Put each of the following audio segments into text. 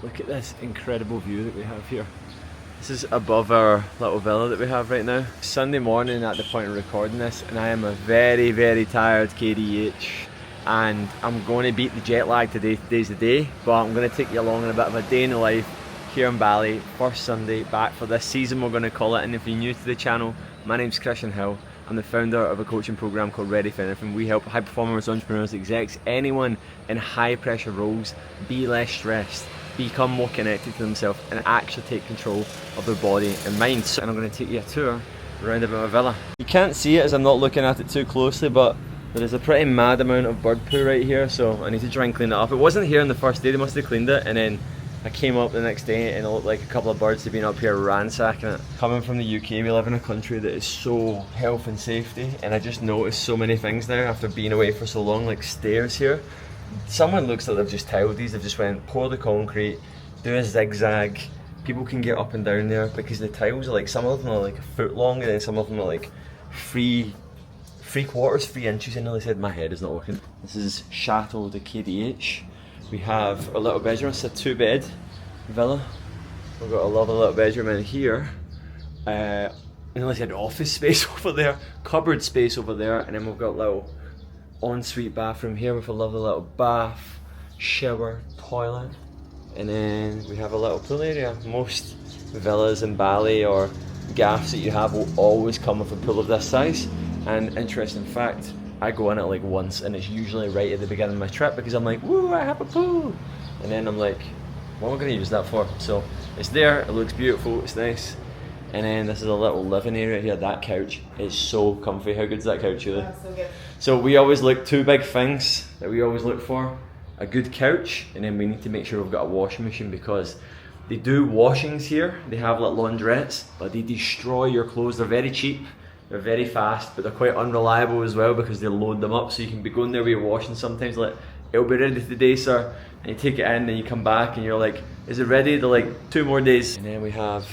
Look at this incredible view that we have here. This is above our little villa that we have right now. Sunday morning at the point of recording this, and I am a very, very tired KDH. And I'm going to beat the jet lag today. Today's the day, but I'm going to take you along on a bit of a day in the life here in Bali. First Sunday back for this season, we're going to call it. And if you're new to the channel, my name's Christian Hill. I'm the founder of a coaching program called Ready for Anything. We help high performers, entrepreneurs, execs, anyone in high pressure roles be less stressed, become more connected to themselves, and actually take control of their body and mind. And I'm going to take you a tour around about my villa. You can't see it as I'm not looking at it too closely, but there is a pretty mad amount of bird poo right here, so I need to try and clean it up. It wasn't here on the first day, they must have cleaned it, and then I came up the next day and it looked like a couple of birds had been up here ransacking it. Coming from the UK, we live in a country that is so health and safety, and I just noticed so many things now after being away for so long, like stairs here. Someone looks like they've just tiled these, they've just went pour the concrete, do a zigzag. People can get up and down there because the tiles are like, some of them are like a foot long and then some of them are like 3 inches. I nearly said my head is not working. This is Chateau de KDH. We have a little bedroom. It's a 2-bed villa. We've got a lovely little bedroom in here. I nearly said office space over there, cupboard space over there, and then we've got a little ensuite bathroom here with a lovely little bath, shower, toilet, and then we have a little pool area. Most villas in Bali or gaffs that you have will always come with a pool of this size. And interesting fact, I go in it like once and it's usually right at the beginning of my trip because I'm like, woo, I have a pool. And then I'm like, what am I going to use that for? So it's there, it looks beautiful, it's nice. And then this is a little living area here. That couch is so comfy. How good is that couch, Julie? Oh, so good. So we always look, 2 big things that we always look for. A good couch, and then we need to make sure we've got a washing machine because they do washings here. They have like laundrettes, but they destroy your clothes. They're very cheap. They're very fast, but they're quite unreliable as well because they load them up, so you can be going there with your washing sometimes like, it'll be ready today, sir, and you take it in and you come back and you're like, is it ready? They're like, 2 more days. And then we have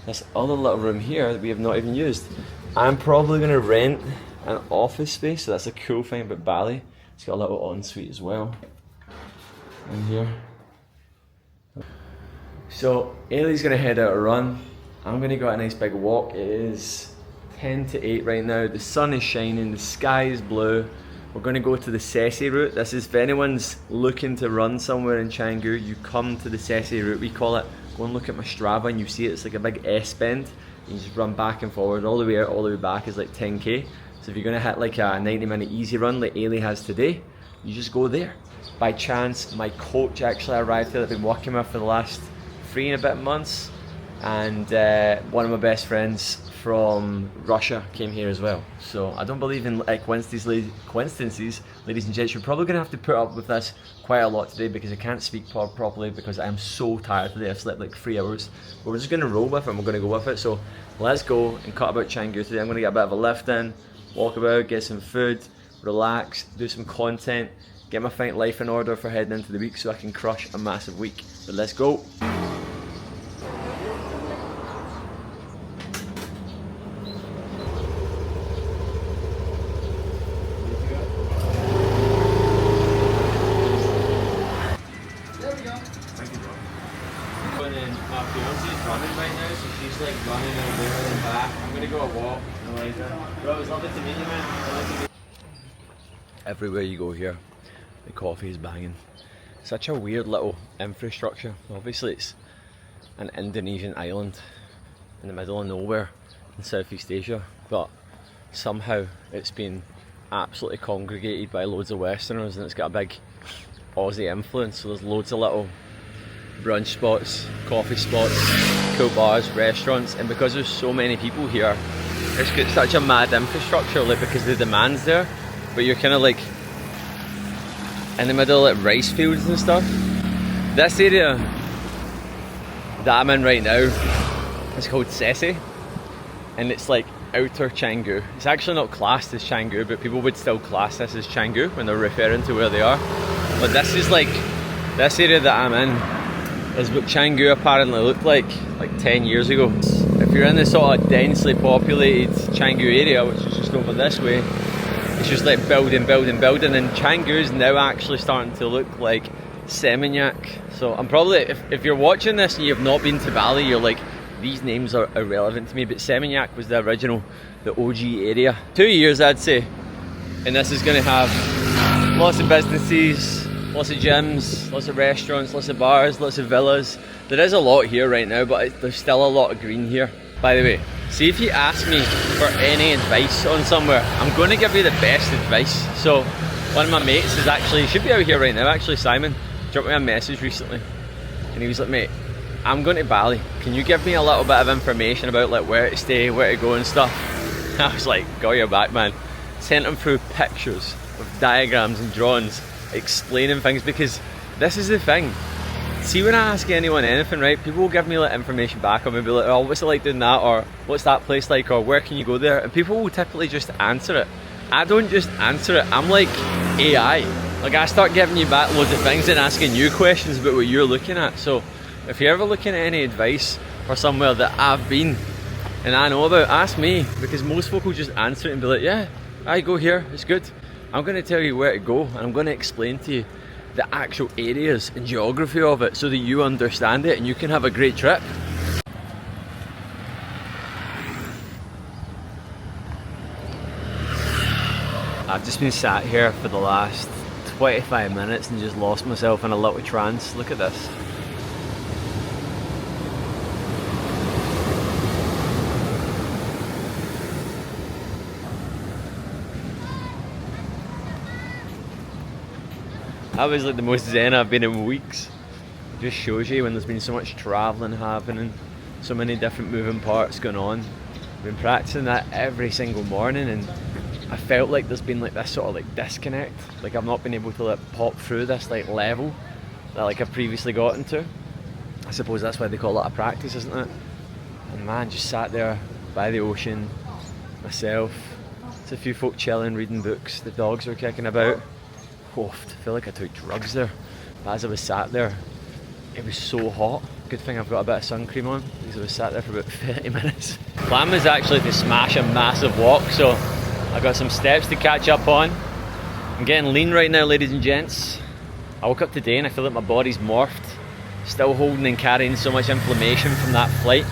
this other little room here that we have not even used. I'm probably going to rent an office space, so that's a cool thing about Bali. It's got a little ensuite as well in here. So Ailey's going to head out a run. I'm going to go on a nice big walk. It is 10 to 8 right now. The sun is shining, the sky is blue. We're going to go to the Sessy route. This is, if anyone's looking to run somewhere in Canggu, you come to the Sessy route, we call it. Go and look at my Strava and you see it's like a big S bend. You just run back and forward, all the way out, all the way back is like 10k. So if you're going to hit like a 90-minute easy run like Ailey has today, you just go there. By chance, my coach actually arrived here that I've been working with for the last 3 and a bit months. And one of my best friends from Russia came here as well. So I don't believe in coincidences, ladies and gents. You're probably going to have to put up with this quite a lot today because I can't speak properly because I am so tired today. I've slept like 3 hours. But we're just going to roll with it and we're going to go with it. So let's go and cut about Canggu today. I'm going to get a bit of a lift in, walk about, get some food, relax, do some content, get my life in order for heading into the week so I can crush a massive week. But let's go. My fiance's running right now, so she's like running out there and back. I'm gonna go a walk. Bro, it was lovely to meet you, man. Everywhere you go here, the coffee is banging. Such a weird little infrastructure. Obviously it's an Indonesian island in the middle of nowhere in Southeast Asia, but somehow it's been absolutely congregated by loads of Westerners and it's got a big Aussie influence, so there's loads of little brunch spots, coffee spots, cool bars, restaurants, and because there's so many people here, it's got such a mad infrastructure, like because the demand's there, but you're kind of like in the middle of like rice fields and stuff. This area that I'm in right now is called Sessy, and it's like outer Canggu. It's actually not classed as Canggu, but people would still class this as Canggu when they're referring to where they are. But this is like, this area that I'm in is what Canggu apparently looked like 10 years ago. If you're in the sort of densely populated Canggu area, which is just over this way, it's just like building, and Canggu is now actually starting to look like Seminyak. So I'm probably, if you're watching this and you've not been to Bali, you're like, these names are irrelevant to me, but Seminyak was the original, the OG area. 2 years I'd say, and this is going to have lots of businesses, lots of gyms, lots of restaurants, lots of bars, lots of villas. There is a lot here right now, but there's still a lot of green here. By the way, see if you ask me for any advice on somewhere, I'm going to give you the best advice. So one of my mates is actually, he should be out here right now actually, Simon, dropped me a message recently and he was like, mate, I'm going to Bali, can you give me a little bit of information about like where to stay, where to go and stuff? I was like, got your back, man. Sent him through pictures with diagrams and drawings explaining things, because this is the thing. See, when I ask anyone anything, right, people will give me like information back, or maybe like, oh, what's it like doing that, or what's that place like, or where can you go there, and people will typically just answer it. I don't just answer it, I'm like AI. Like, I start giving you back loads of things and asking you questions about what you're looking at. So if you're ever looking at any advice for somewhere that I've been and I know about, ask me, because most folk will just answer it and be like, yeah, I go here, it's good. I'm going to tell you where to go, and I'm going to explain to you the actual areas and geography of it so that you understand it and you can have a great trip. I've just been sat here for the last 25 minutes and just lost myself in a little trance. Look at this. That was like the most zen I've been in weeks. It just shows you when there's been so much travelling happening, so many different moving parts going on. I've been practicing that every single morning, and I felt like there's been like this sort of like disconnect. Like I've not been able to like pop through this like level that like I've previously got into. I suppose that's why they call it a practice, isn't it? And man, just sat there by the ocean, myself. There's a few folk chilling, reading books. The dogs were kicking about. Oh, I feel like I took drugs there. But as I was sat there, it was so hot. Good thing I've got a bit of sun cream on, because I was sat there for about 30 minutes. Plan was actually to smash a massive walk, so I got some steps to catch up on. I'm getting lean right now, ladies and gents. I woke up today and I feel like my body's morphed. Still holding and carrying so much inflammation from that flight.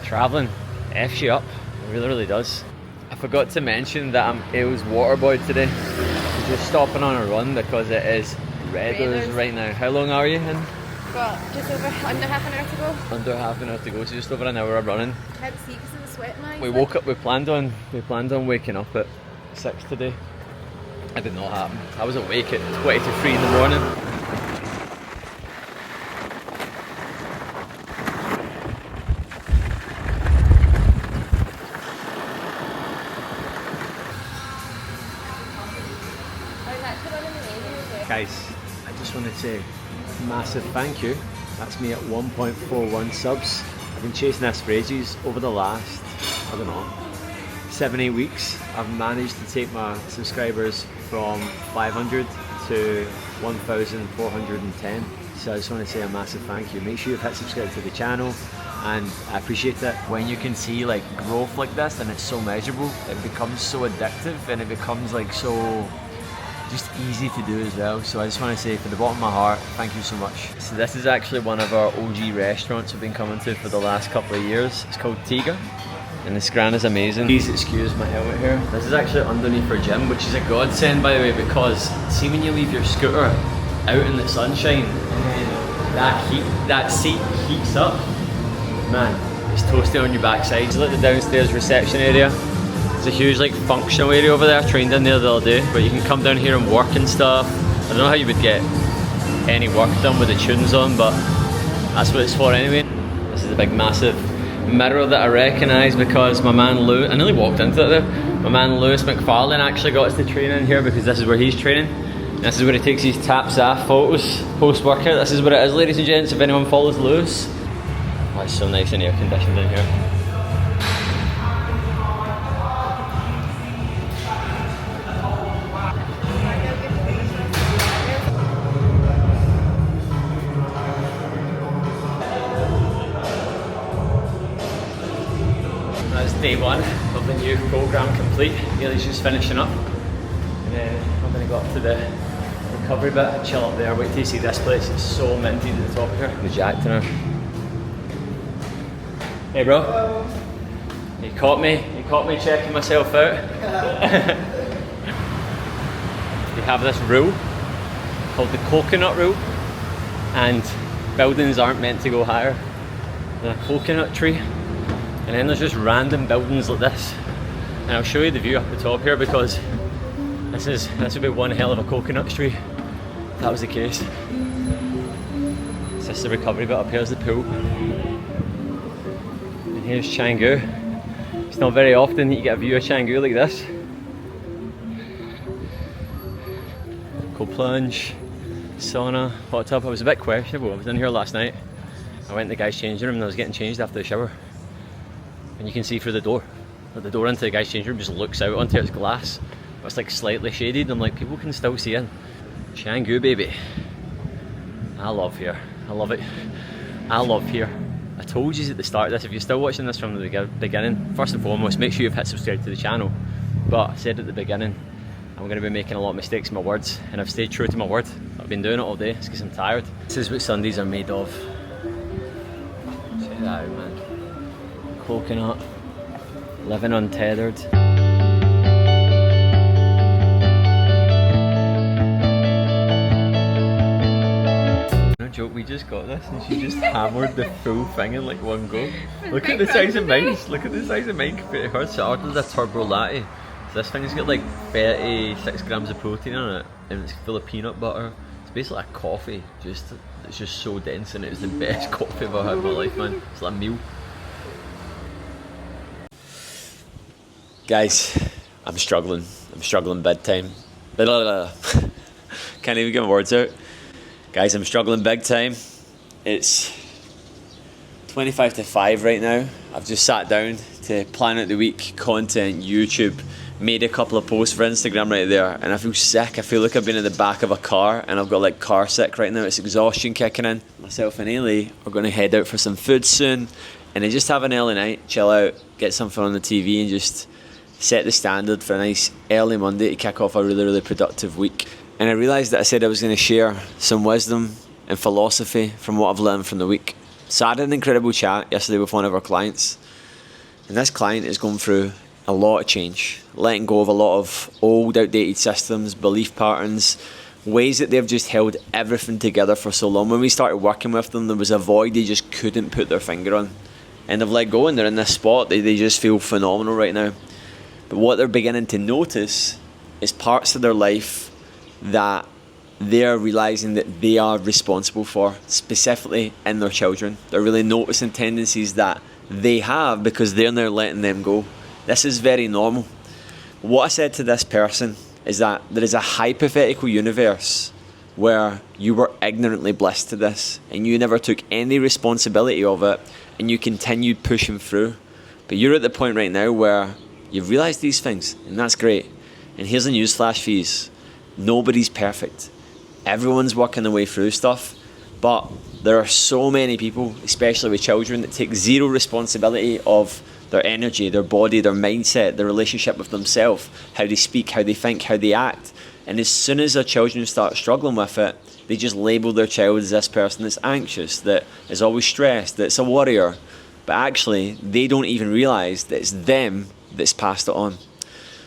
Travelling F's you up, it really, really does. I forgot to mention that I'm Aile's waterboy today. Just stopping on a run because it is Redders right now. How long are you in? Got just over under half an hour to go. Under half an hour to go, so just over an hour of running. Can't see because of the sweat lines. We woke up, we planned on waking up at 6 today. It did not happen. I was awake at 20 to 3 in the morning. Guys, I just want to say massive thank you. That's me at 1.41 subs. I've been chasing this for ages. Over the last, I don't know, 7-8 weeks, I've managed to take my subscribers from 500 to 1,410. So I just want to say a massive thank you. Make sure you've hit subscribe to the channel, and I appreciate it when you can see like growth like this and it's so measurable. It becomes so addictive and it becomes like so just easy to do as well. So I just want to say from the bottom of my heart, thank you so much. So this is actually one of our OG restaurants we've been coming to for the last couple of years. It's called Tiga, and this gran is amazing. Please excuse my helmet here. This is actually underneath our gym, which is a godsend by the way, because see when you leave your scooter out in the sunshine and then that seat heats up, man, it's toasty on your backside. It's like the downstairs reception area. It's a huge like functional area over there. I trained in there the other day, but you can come down here and work and stuff. I don't know how you would get any work done with the tunes on, but that's what it's for anyway. This is a big massive mirror that I recognise because my man Lou, I nearly walked into it there. My man Lewis McFarlane actually got us to train in here because this is where he's training. And this is where he takes his taps off photos post workout. This is what it is, ladies and gents, if anyone follows Lewis. Oh, it's so nice and air conditioned in here. Day one of the new program complete. Nearly just finishing up, and then I'm going to go up to the recovery bit, chill up there. Wait till you see this place, it's so minty at the top of here. The Jack to now. Hey bro. Hello. You caught me checking myself out. They have this rule called the coconut rule, and buildings aren't meant to go higher than a coconut tree. And then there's just random buildings like this. And I'll show you the view up the top here, because this would be one hell of a coconut tree if that was the case. It's just the recovery bit. Up here's the pool. And here's Canggu. It's not very often that you get a view of Canggu like this. Cold plunge, sauna, hot tub. I was a bit questionable. I was in here last night. I went in the guy's changing room and I was getting changed after the shower. And you can see through the door. Like the door into the guy's changing room just looks out onto its glass. But it's like slightly shaded. I'm like, people can still see in. Canggu, baby. I love here. I love it. I love here. I told you at the start of this, if you're still watching this from the beginning, first and foremost, make sure you've hit subscribe to the channel. But I said at the beginning, I'm going to be making a lot of mistakes in my words, and I've stayed true to my word. I've been doing it all day, it's because I'm tired. This is what Sundays are made of. Check that out, man. Coconut, living untethered. No joke, we just got this and she just hammered the full thing in like one go. Look at the size of mine, look at the size of mine compared to hers. So I ordered a turbo latte. So this thing's got like 36 grams of protein in it, and it's full of peanut butter. It's basically a coffee, it's just so dense, and it was the best coffee I've ever had in my life, man. It's like a meal. Guys, I'm struggling big time. Can't even get my words out. Guys, I'm struggling big time. It's 25 to 5 right now. I've just sat down to plan out the week, content, YouTube, made a couple of posts for Instagram right there, and I feel sick. I feel like I've been in the back of a car and I've got like car sick right now. It's exhaustion kicking in. Myself and Ailey are going to head out for some food soon, and then just have an early night, chill out, get something on the TV, and just set the standard for a nice early Monday to kick off a really, really productive week. And I realised that I said I was going to share some wisdom and philosophy from what I've learned from the week. So I had an incredible chat yesterday with one of our clients, and this client is going through a lot of change, letting go of a lot of old, outdated systems, belief patterns, ways that they've just held everything together for so long. When we started working with them, there was a void they just couldn't put their finger on, and they've let go and they're in this spot. They just feel phenomenal right now. But what they're beginning to notice is parts of their life that they're realising that they are responsible for, specifically in their children. They're really noticing tendencies that they have because they're now letting them go. This is very normal. What I said to this person is that there is a hypothetical universe where you were ignorantly blessed to this and you never took any responsibility of it and you continued pushing through. But you're at the point right now where you've realised these things, and that's great. And here's a newsflash for you. Nobody's perfect. Everyone's working their way through stuff, but there are so many people, especially with children, that take zero responsibility of their energy, their body, their mindset, their relationship with themselves, how they speak, how they think, how they act. And as soon as their children start struggling with it, they just label their child as this person that's anxious, that is always stressed, that's a worrier. But actually, they don't even realise that it's them that's passed it on.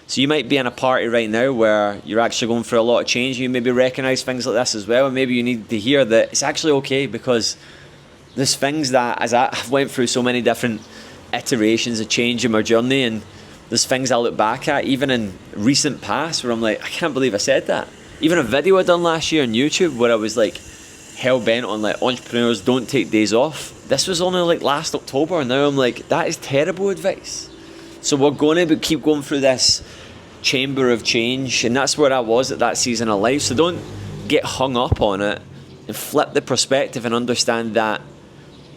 So you might be in a party right now where you're actually going through a lot of change. You maybe recognise things like this as well, and maybe you need to hear that it's actually okay, because there's things that, as I've went through so many different iterations of change in my journey, and there's things I look back at, even in recent past, where I'm like, I can't believe I said that. Even a video I done last year on YouTube where I was like hell-bent on like entrepreneurs don't take days off. This was only like last October, and now I'm like, that is terrible advice. So we're going to keep going through this chamber of change, and that's where I was at that season of life. So don't get hung up on it, and flip the perspective and understand that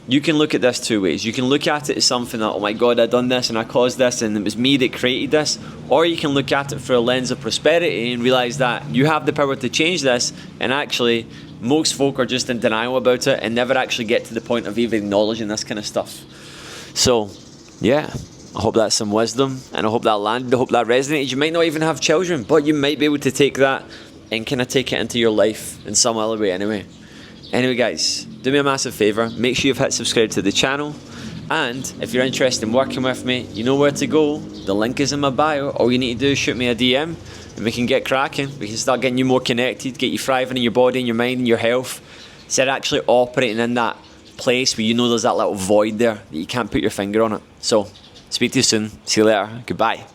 you can look at this two ways. You can look at it as something that, oh my God, I done this and I caused this and it was me that created this. Or you can look at it through a lens of prosperity and realise that you have the power to change this, and actually most folk are just in denial about it and never actually get to the point of even acknowledging this kind of stuff. So yeah, I hope that's some wisdom, and I hope that landed, I hope that resonated. You might not even have children, but you might be able to take that and kind of take it into your life in some other way anyway. Anyway guys, do me a massive favour, make sure you've hit subscribe to the channel, and if you're interested in working with me, you know where to go. The link is in my bio. All you need to do is shoot me a DM and we can get cracking. We can start getting you more connected, get you thriving in your body and your mind and your health, instead of actually operating in that place where you know there's that little void there that you can't put your finger on it. So, speak to you soon. See you later. Goodbye.